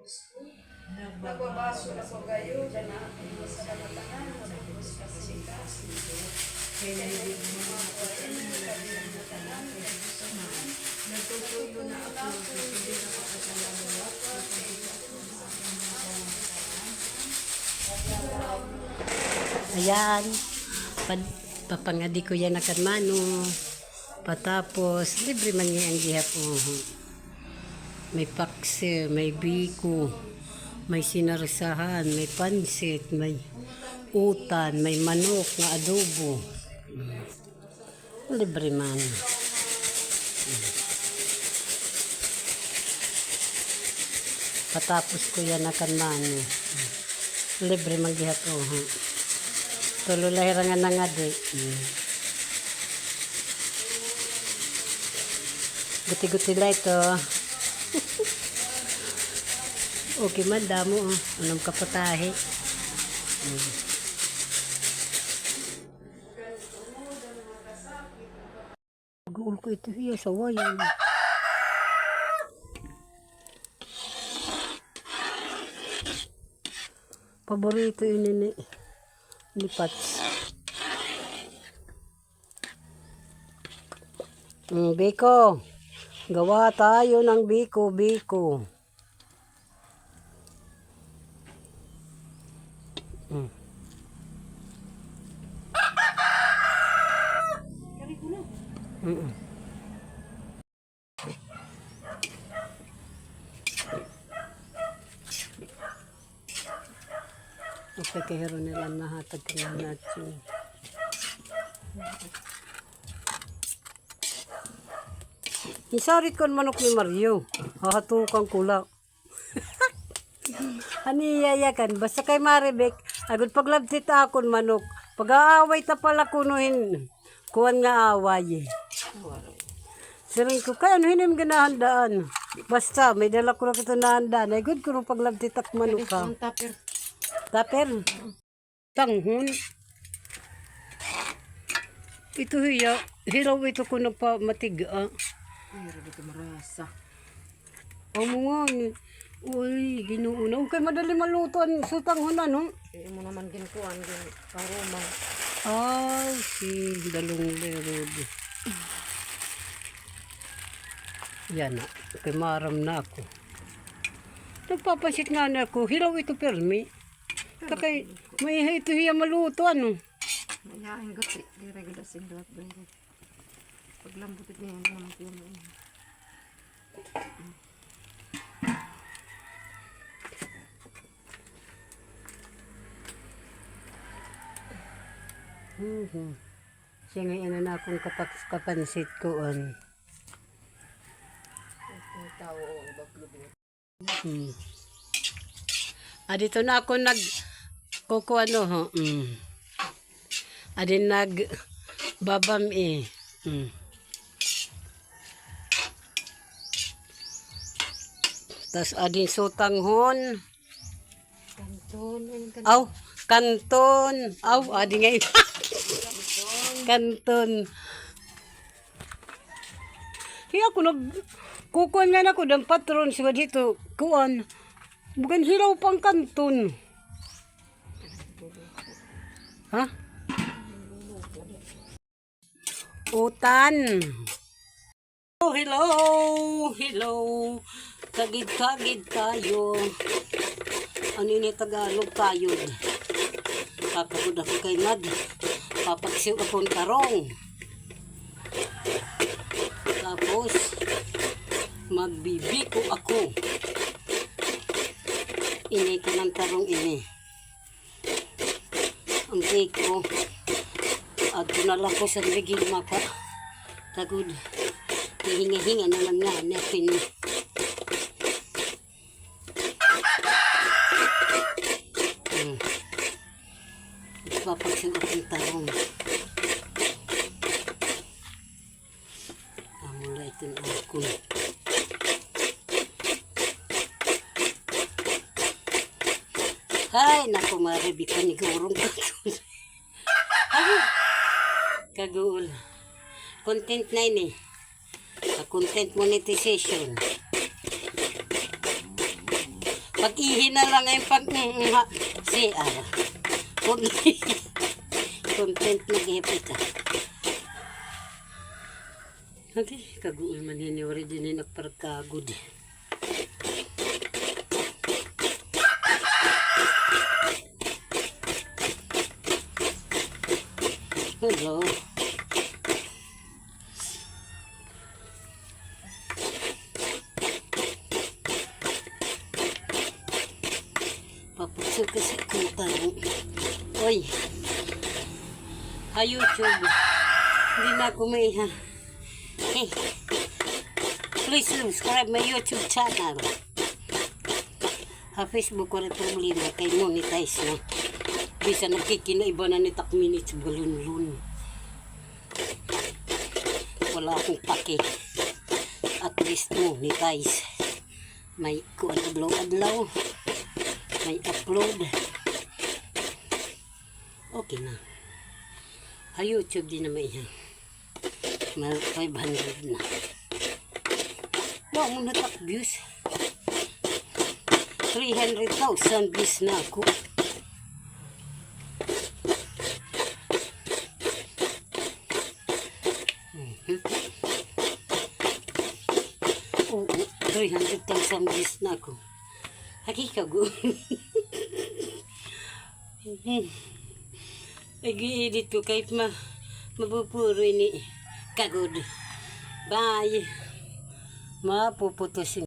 Nagbabaso na po kayo, ganahan mo sa kamatanan, matapos kasikas. Kaya hindi mo mga kuwain, kabilang na tanan, nagtutuyo na ako, hindi na makasalamat, Ayan. Papangadi ko yan akan mano. Patapos, libre man niya ang gihapon. May paksi, may biko, may sinarsahan, may pansit, may utan, may manok na adobo. Libre man. Patapos ko yan akan mano. Libre man gihapon. Tulo lahirangan na nga di. Guti-guti lang ito. Okay man, damo. Anong kapatahe. Guul ko ito hiya sa wayan. Paborito yun ni Pats. Biko. Gawa tayo ng biko. Okay, kahiro nila nahatag ka na natin. Isarit kon manok ni Mario. Hahatukan kula. Aniyaya kan. Basta kay Maribek. Agad paglabtit akon manok. Pag-aaway ta pala kunuhin. Kuwan nga away. Siring ko kaya ano hinim ganahandaan. Basta may dala ko na ito nahandaan. Ay good ko nung paglabtit ak manok ka. Taper. Tanghon. Ito hiya. Hilaw ito ko nagpamatiga. Ay, ito marasa. Amo nga. Uy, ginuuna. Okay, madali malutuan sa tanghon ano? Hindi mo naman ginkuhan, karuma. Ay, si dalong lerod. Yan na. Okay, maram na ako. Nagpapansit nga na ako. Hilaw ito permi. Takay, may ito hiya maluto ano. Mayahin gati. Di regulasin doon. Paglambutin niya yung naman puno. Siya ngayon na akong kapansit ko on. Dito na ako kukuha no ho. Adin babam eh. Tas adin sutanghon. Kanton. Adin ngay. Kanton. Hiya ko kukuha nga na ko ng patron siya dito. Kuan. Bukan hilaw pang kanton. Ha? Utan. Oh, hello. Kagid tayo. Ano ini Tagalog tayo? Papagod ako kay Nad. Papaksiw akong tarong. Tapos, magbibiko ako. Ini ko ng tarong ini. Ang biko. At dunala ko sa bigil maka. Tagod. Hihinga-hinga naman nga. Nepin. Papagsin akong tarong. Mula ito na ako. Hay, naku maribikan ni gurong kaguul. Kaguul. Content na ini. Content monetization. Pag-ihi na lang ay CR. Content nag-ipit ka. Okay, kaguol man yun yung rin din nagparkagod. Hello. Papusok kasi kung tanong. Oy. Ha YouTube. Hindi na ako may ha. Hey. Please subscribe my YouTube channel. Ha Facebook ko rin problema kay monetize na. Bisa nagkikinaiba na ni tak minutes balun-lun. Wala akong pake. At least monetize. May kuan adlaw-adlaw. May upload. Okay na. Ha YouTube din naman yan. May 500 na. Wow, muna tak views. 300,000 views na ako. Oo, 300,000 views na ako. Hakikago. Nag-i-edit ko kahit mapupuro ni kagod. Bye. Mapuputusin